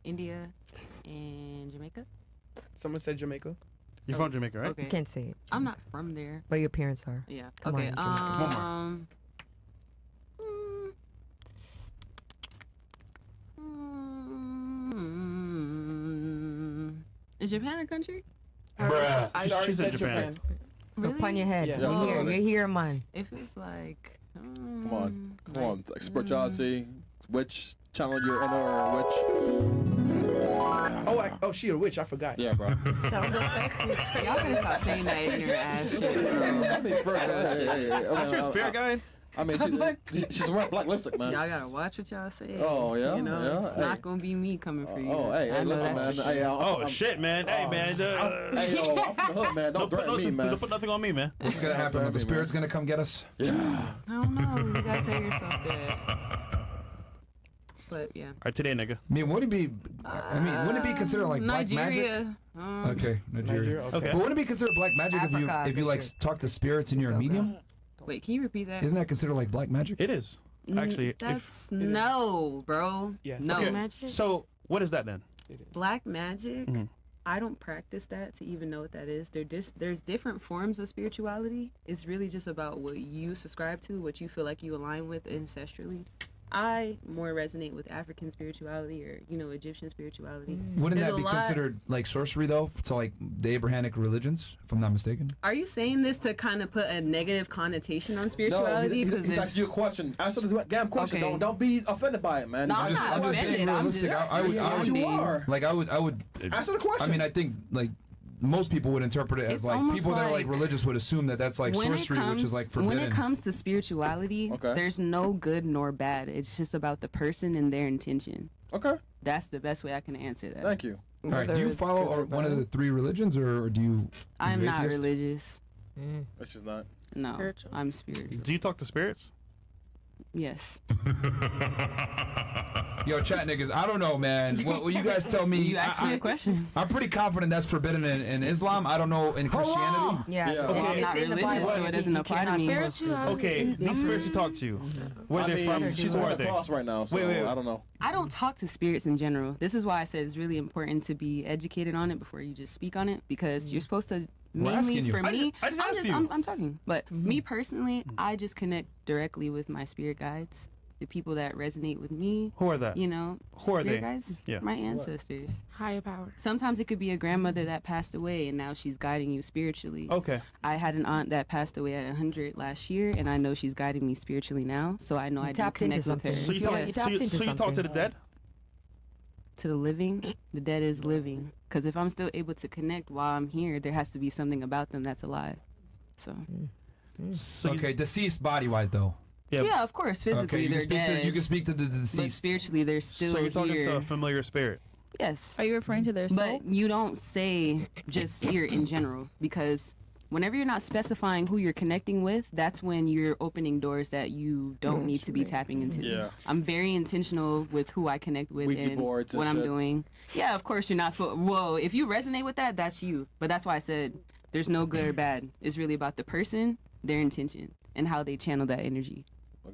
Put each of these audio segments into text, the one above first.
India, and Jamaica. Someone said Jamaica. You're from Jamaica, right? Okay. You can't say it. I'm not from there. But your parents are. Yeah. Come okay. on, Is Japan a country? Bruh. I already She said said Japan. Really? Upon your head. Yeah. You're here, man. If it's like, Come on. Like spirituality. Which channel you're in or which? Oh, she a witch. I forgot. Yeah, bro. y'all gotta stop saying that ignorant ass shit, bro. I mean, spirit. Aren't you a spirit guide? I mean, she's wearing black lipstick, man. Y'all gotta watch what y'all say. Oh, yeah? You know, Yeah, it's hey. not gonna be me coming for you. Oh, hey, I know listen, that's man. for Hey, sure. Oh, shit, man. Hey, man. Hey, yo, I'm from the hood, man. Don't threaten me, man. Don't put nothing on me, man. What's gonna happen? Are the spirits gonna come get us? Yeah. I don't know. You gotta tell yourself that. But yeah. All right, today, nigga. I mean, wouldn't it be? I mean, wouldn't it be considered like black magic? Nigeria. Okay, Nigeria. Okay. But wouldn't it be considered black magic Africa, if you like talk to spirits and you're a medium? Wait, can you repeat that? Isn't that considered like black magic? It is. Actually, That's no, bro. Yes. No. okay. Magic? So, what is that then? Black magic. I don't practice that to even know what that is. There's different forms of spirituality. It's really just about what you subscribe to, what you feel like you align with ancestrally. I more resonate with African spirituality or, Egyptian spirituality. Wouldn't There's that be a lot- considered like sorcery though, to like the Abrahamic religions, if I'm not mistaken? Are you saying this to kind of put a negative connotation on spirituality? No, he's asking you a question. Answer this damn question. Okay. Don't be offended by it, man. No, I'm not offended. being I'm realistic. just I would- responding. You are. Like I would Answer the question. I mean, I think like most people would interpret it as It's like almost people that are like like- religious would assume that that's like sorcery, which is like forbidden. When it comes to spirituality, Okay. there's no good nor bad. It's just about the person and their intention. Okay. That's the best way I can answer that. Thank you. All right, do you follow one of the three religions, or do you? I'm you not atheist? religious. Which is not. No, Spiritual. I'm spiritual. Do you talk to spirits? Yes. Yo, chat niggas, I don't know, man. What you guys tell me? You asked me a question. I'm pretty confident that's forbidden in Islam. I don't know in Christianity. Yeah. Yeah. Okay. I'm not in the religious, Bible. so it doesn't apply to me. Spirituality Okay, is- these spirits you talk to, where I they're mean, from, she's who wearing are a they? cross right now, so Wait. I don't know. I don't talk to spirits in general. This is why I said it's really important to be educated on it before you just speak on it, because you're supposed to. asking Mainly you. for I me, just asked you. I'm talking. But me personally, I just connect directly with my spirit guides, the people that resonate with me. Who are that? You know, Who are spirit they? guides, Yeah. my ancestors. Higher power. Sometimes it could be a grandmother that passed away and now she's guiding you spiritually. Okay. I had an aunt that passed away at 100 last year, and I know she's guiding me spiritually now. So I know I do tapped into connect with her. So you Yeah, talk, you so tapped you, into so you talk to the something. dead? To the living, the dead is living. Because if I'm still able to connect while I'm here, there has to be something about them that's alive. So So Okay, deceased body wise though. yeah, of course, physically Okay, you can they're speak dead. to the but deceased. spiritually, they're still So you're talking here. to a familiar spirit. Yes. Are you referring to their soul? But you don't say just spirit in general, because whenever you're not specifying who you're connecting with, that's when you're opening doors that you don't need to be tapping into. Yeah. I'm very intentional with who I connect with Ouija and boards and what I'm shit. doing. Yeah, of course you're not supposed. Whoa, if you resonate with that, that's you. But that's why I said there's no good or bad. It's really about the person, their intention, and how they channel that energy.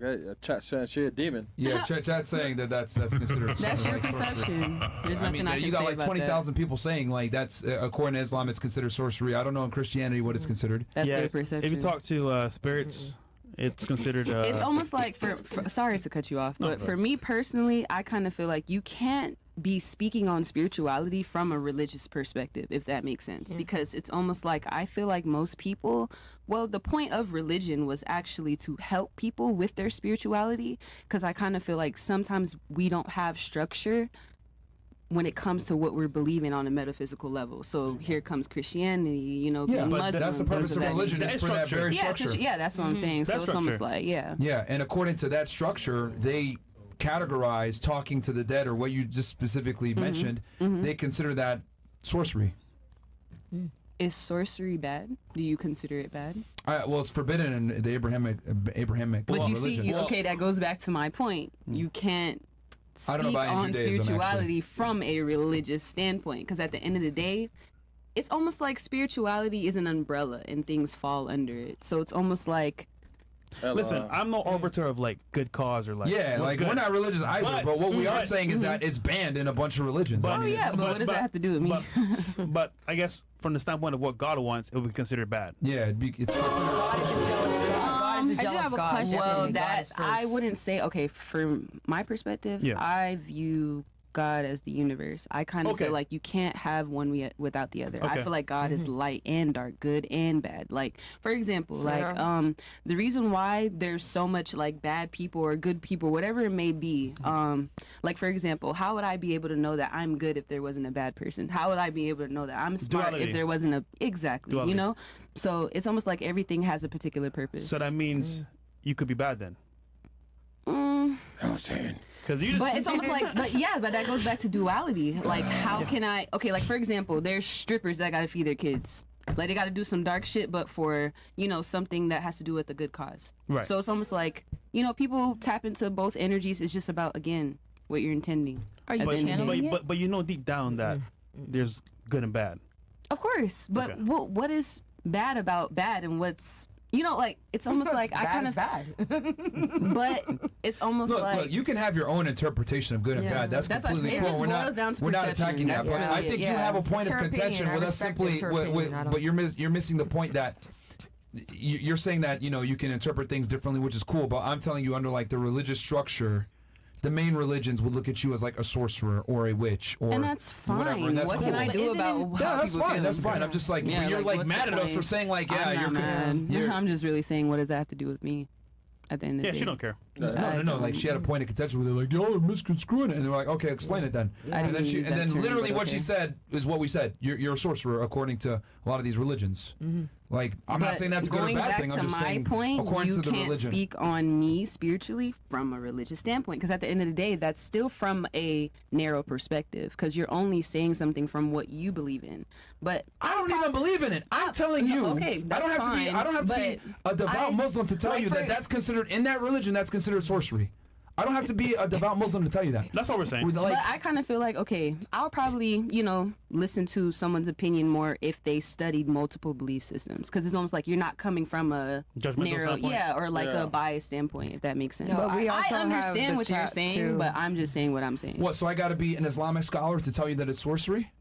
Okay, chat saying she a demon. Yeah, chat's saying that's considered. That's sort your of like sorcery. perception. There's I nothing mean, I can you got say like about 20,000 people saying like that's according to Islam, it's considered sorcery. I don't know in Christianity what it's considered. that. That's their perception. If you talk to spirits, it's considered. It's almost like for sorry to cut you off, but for me personally, I kind of feel like you can't be speaking on spirituality from a religious perspective, if that makes sense, because it's almost like I feel like most people, well, the point of religion was actually to help people with their spirituality, because I kind of feel like sometimes we don't have structure when it comes to what we're believing on a metaphysical level. So here comes Christianity, you know, Yeah, being but Muslim, that's the purpose of things that religion nature. is for that very structure. Yeah, that's what I'm saying. So That's it's almost structure. like, yeah. Yeah, and according to that structure, they categorize talking to the dead or what you just specifically mentioned. They consider that sorcery. Is sorcery bad? Do you consider it bad? Well, it's forbidden in the Abrahamic But you religions. see, okay, that goes back to my point. You can't I don't know speak about in on Judaism, spirituality actually. from a religious standpoint, because at the end of the day, it's almost like spirituality is an umbrella and things fall under it. So it's almost like Listen, I'm no arbiter of like good cause or like. Yeah, what's like good. we're not religious either, but what we are saying is that it's banned in a bunch of religions. But- I mean, yeah, but what does that have to do with me? But I guess from the standpoint of what God wants, it would be considered bad. yeah, it's considered sorcery. God is a I do jealous have a God. question. Well, Definitely. God that is first. I wouldn't say. Okay, from my perspective, Yeah. I view God as the universe. I kind of Okay. feel like you can't have one without the other. I Okay. feel like God is light and dark, good and bad. Like, for example, like Yeah. the reason why there's so much like bad people or good people, whatever it may be. Like for example, how would I be able to know that I'm good if there wasn't a bad person? How would I be able to know that I'm smart Duality. if there wasn't a exactly? Duality. You know, so it's almost like everything has a particular purpose. So that means you could be bad then. Because you just, But it's almost like, but that goes back to duality. Like, how can I? Okay, like for example, there's strippers that gotta feed their kids. Like they gotta do some dark shit, but for something that has to do with a good cause. Right. So it's almost like people tap into both energies. It's just about again what you're intending. Are you At the end of the channeling day. it? but you know deep down that there's good and bad. Of course, but Okay. what is bad about bad, and what's like it's almost like I kind of bad. but it's almost like Look, you can have your own interpretation of good and Yeah. bad. That's That's what I completely said. It cool. just We're boils down not to we're not perception. attacking that. That's But really I it, think you yeah. have a point It's of her contention opinion. I with us respect simply. it's her opinion. I don't- But you're missing the point that you're saying that you can interpret things differently, which is cool. But I'm telling you, under like the religious structure, the main religions would look at you as like a sorcerer or a witch or and that's fine. whatever. And that's what cool. can I But do isn't about it- how Yeah, that's people fine. feel? That's fine. I'm just like, Yeah, you're like what's mad the at us for point? saying like, I'm you're not mad. you're- I'm just really saying, what does that have to do with me? At the end of the Yeah, day, she don't care. No. Like she had a point of contention with it. Like y'all are misconstruing it, and they're like, okay, explain it then. I And then didn't she, use and that then term, literally but what she okay. said is what we said. You're a sorcerer according to a lot of these religions. Like I'm not But saying that's a good or going bad back thing. I'm to just my saying point, according you to the can't religion. speak on me spiritually from a religious standpoint, because at the end of the day, that's still from a narrow perspective, because you're only saying something from what you believe in. But I don't even believe in it. I'm telling no, you. okay, I don't that's have to be. fine, I don't have to be but a devout I- Muslim to tell like you for- that that's considered in that religion. That's considered sorcery. I don't have to be a devout Muslim to tell you that. That's what we're saying. With, like, but I kind of feel like, okay, I'll probably, listen to someone's opinion more if they studied multiple belief systems, because it's almost like you're not coming from a Judgmental narrow, standpoint? yeah, or like Yeah. a biased standpoint, if that makes sense. But we also I have understand the what you're chat, saying, too. but I'm just saying what I'm saying. what? So I got to be an Islamic scholar to tell you that it's sorcery?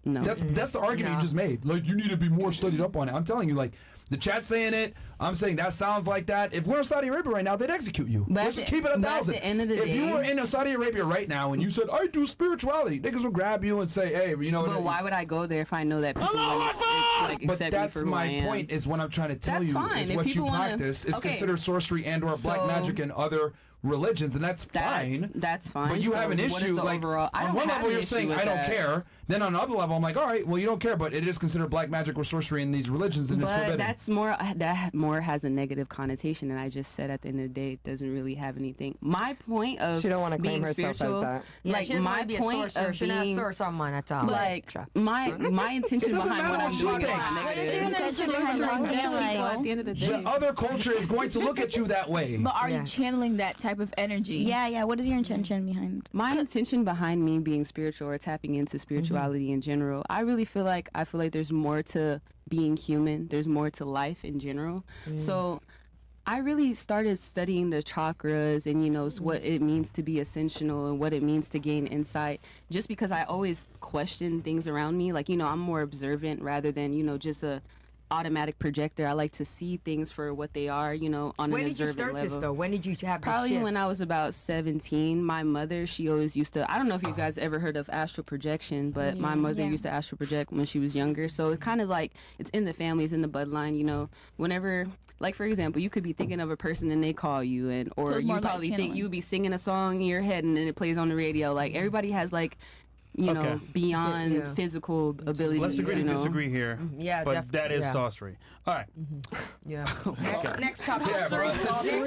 No. That's the argument you just made. Like you need to be more studied up on it. I'm telling you, like the chat's saying it. I'm saying that sounds like that. If we're in Saudi Arabia right now, they'd execute you. But Let's at just the- keep it but at 1,000. the end of the if you day- were in Saudi Arabia right now and you said I do spirituality, niggas will grab you and say, hey, you know. But why would I go there if I know that people like But accept that's me for who I my am? point. Is what I'm trying to tell That's you. fine. Is If what you people wanna- practice is okay. considered sorcery and/or black So- magic in other religions, and that's fine. That's fine. But you have an So what is issue, the like overall? I on don't one have level an you're issue saying with I don't that. care. Then on another level I'm like, all right, well you don't care, but it is considered black magic or sorcery in these religions, and it's But forbidden. that's more that more has a negative connotation, and I just said at the end of the day, it doesn't really have anything. My point of She don't want to claim being herself spiritual, as that. like she doesn't my wanna be a point sorcerer. of She's not a being source on mine at all. like Sure. my intention It doesn't behind matter what I'm what she doing is thinks. not negative. At the end of the day. the other culture is going to look at you that way. But are Yeah. you channeling that type of energy? Yeah. What is your intention behind? My intention behind me being spiritual or tapping into spirituality in general, I feel like there's more to being human. There's more to life in general. So I really started studying the chakras and what it means to be ascensional and what it means to gain insight, just because I always question things around me. Like, I'm more observant rather than, just a automatic projector. I like to see things for what they are, on When an did you observant start level. this though? When did you have Probably this shift? when I was about 17. My mother, she always used to, I don't know if you guys ever heard of astral projection, but my mother used to astral project when she was younger. So it's kind of like, it's in the family, it's in the bloodline, whenever, like for example, you could be thinking of a person and they call you, and So or it's you more like probably think channeling. you'd be singing a song in your head and then it plays on the radio. Like everybody has like, Okay. beyond Yeah. physical abilities. Let's agree to disagree here. Yeah, But that is yeah. sorcery. All right. Yeah. Next topic. Yeah, bro. Next topic.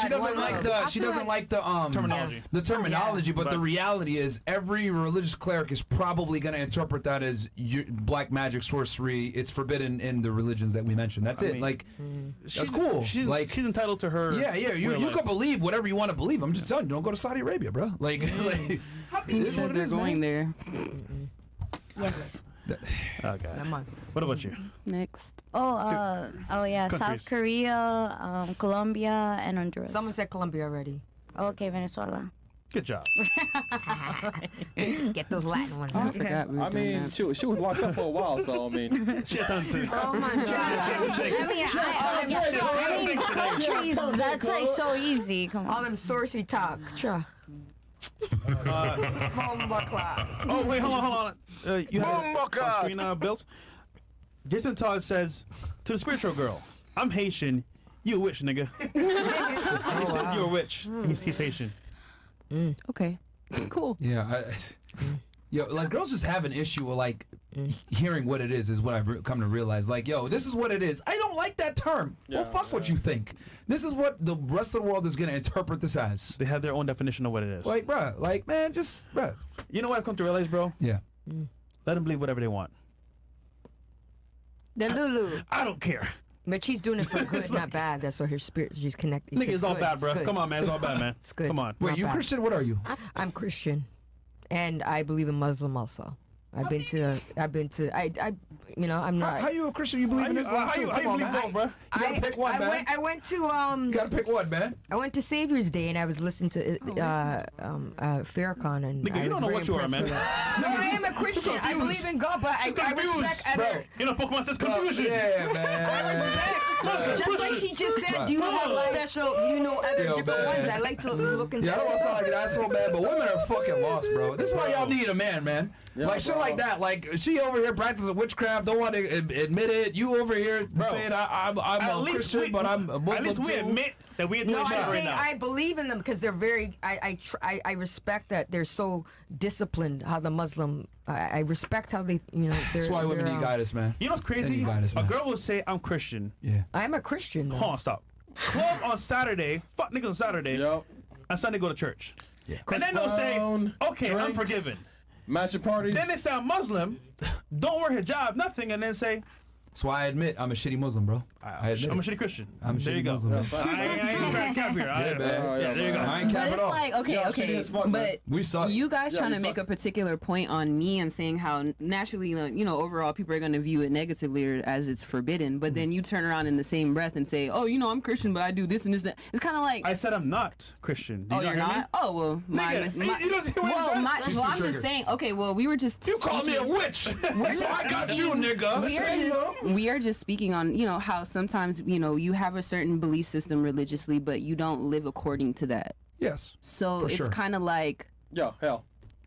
She doesn't like that. She doesn't like the Terminology. The terminology, but the But- reality is every religious cleric is probably going to interpret that as black magic, sorcery. It's forbidden in the religions that we mentioned. That's I it. mean, Like that's cool. She's entitled to her. Yeah, you way of life. can believe whatever you want to believe. I'm just telling you, don't go to Saudi Arabia, bro. Like, Who it is said what it they're is, going man. there? Yes. Oh God. Come on. What about you? Next. Oh yeah, Countries. South Korea, Colombia, and Honduras. Someone said Colombia already. Okay, Venezuela. Good job. Get those Latin ones. I forgot we were I doing mean, that. she was locked up for a while, so I mean. Shit done too. Oh my God. Countries, that's like so easy. Come All on. them sorcery talk. Sure. Oh wait, hold on. You have on screen, Bills. Jason Todd says to the spiritual girl, "I'm Haitian. You a witch, nigga." He said you're a witch. He's Haitian. Okay. Cool. Yeah, like girls just have an issue with like hearing what it is what I've come to realize. Like, yo, this is what it is. I don't like that term. Well, fuck what you think. This is what the rest of the world is gonna interpret this as. They have their own definition of what it is. Like, bruh, like, man, just, bruh. You know what I've come to realize, bro? Yeah. Let them believe whatever they want. The Lulu. I don't care. But she's doing it for good. It's not bad. That's why her spirit, she's connected. Nigga, it's all bad, bro. Come on, man. It's all bad, man. It's good. Come on. Wait, Not you bad. Christian? What are you? I'm Christian, and I believe in Muslim also. I've been to, I'm not. How you a Christian? You believe in Islam too? How you Come on, believe man. both, bro? You gotta pick one, man. I went to You gotta pick one, man. I went to Savior's Day and I was listening to Farrakhan and Nigga, I you don't was know very what you are, impressed man. with that. No, I am a Christian. I believe in God, but I respect other. You know, Pokemon says confusion. Yeah, man. Just like she just said, you have special, other Yo, different man. ones. I like to look into. Yeah, I don't want to sound like an asshole, man, but women are fucking lost, bro. This is why y'all need a man. Yeah, like shit bro. like that. Like she over here practicing witchcraft, don't want to admit it. You over here Bro. saying I'm a Christian, but I'm a Muslim At least we too. admit that we're doing No, shit I'm right saying now. I believe in them because they're very. I respect that they're so disciplined. How the Muslim. I respect how they. That's why women need guidance, man. You know what's crazy? Any guidance, A man. girl will say, "I'm Christian." Yeah. I'm a Christian. Though. Hold on, stop. Club on Saturday. Fuck niggas on Saturday. Yep. And Sunday go to church. Yeah. And then they'll say, Crown, "Okay, I'm drinks, forgiven." Matching parties. Then they say I'm Muslim, don't wear hijab, nothing, and then say, That's why I admit I'm a shitty Muslim, bro. I admit I'm a it. shitty Christian. I'm a there shitty you go. Muslim, man. I ain't trying to cap here. Yeah, man. Yeah, there you go. I ain't But cap it's at all. like, okay, Y'all shitty as fuck, man. but We suck. you guys Yeah, trying we to make suck. a particular point on me and saying how naturally, overall people are going to view it negatively or as it's forbidden. But then you turn around in the same breath and say, oh, I'm Christian, but I do this and this. That. It's kind of like, I said I'm not Christian. oh, you're hear me? not? Oh, well, Nigga, you don't see what I'm saying? She's too I'm triggered. just saying. Okay, well, we were just. You called me a witch, so I got you, nigga. We are just speaking on how sometimes you have a certain belief system religiously, but you don't live according to that. Yes. So For it's sure. kind of like Yo, hell.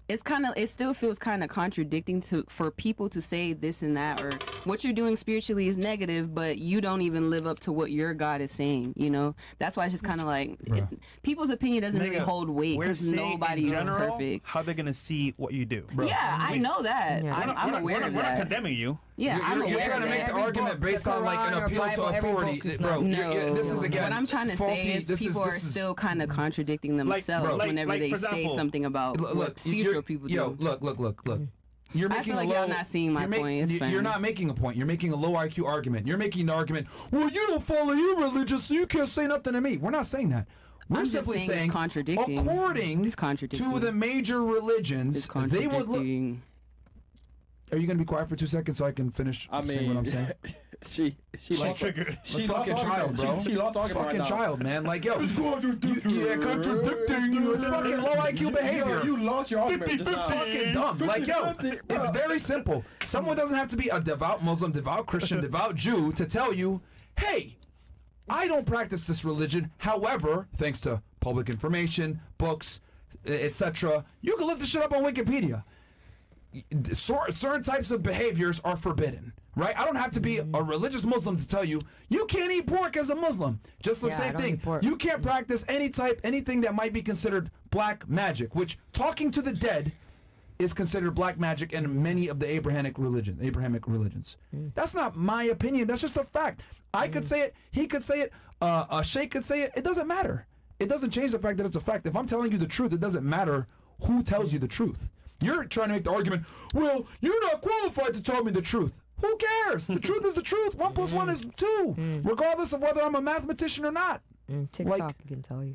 it still feels kind of contradicting for people to say this and that, or what you're doing spiritually is negative, but you don't even live up to what your God is saying. That's why it's just kind of like people's opinion doesn't really Nigga, hold weight we're because saying nobody in is general perfect. how they're gonna see what you do. Yeah, I know that. Yeah. I'm aware of We're not that. condemning you. Yeah, I'm You're aware trying of to make that. the Every argument book, based the on like an Quran or appeal to Bible, every book authority, is bro. No, This is again. what I'm trying to faulty. say is This people are still kind of contradicting themselves whenever they for say example, something about what spiritual people do. Yo, look. You're I making feel like a low, y'all not seeing my point. It's You're fine. not making a point. You're making a low IQ argument. You're making the argument, well, you don't follow your religion, so you can't say nothing to me. We're not saying that. We're I'm just simply saying it's saying, contradicting. according It's contradicting. to the major religions, It's they would look. contradicting. Are you going to be quiet for 2 seconds so I can finish saying what I'm saying? She's triggered. She fucking lost child, argument. bro. She lost argument Fucking right now. child, man. Like, yo, contradicting. It's fucking low IQ behavior. You lost your argument just now. Fucking dumb. Like, yo, it's very simple. Someone doesn't have to be a devout Muslim, devout Christian, devout Jew to tell you, hey, I don't practice this religion. However, thanks to public information, books, etc., you can look this shit up on Wikipedia. Certain types of behaviors are forbidden, right? I don't have to be a religious Muslim to tell you you can't eat pork as a Muslim. Just the Yeah, I same don't thing. eat pork. You can't practice anything that might be considered black magic, which talking to the dead is considered black magic in many of the Abrahamic religions. That's not my opinion. That's just a fact. I could say it. He could say it. A sheikh could say it. It doesn't matter. It doesn't change the fact that it's a fact. If I'm telling you the truth, it doesn't matter who tells you the truth. You're trying to make the argument, well, you're not qualified to tell me the truth. Who cares? The truth is the truth. 1 + 1 is 2, regardless of whether I'm a mathematician or not. TikTok Like- can tell you.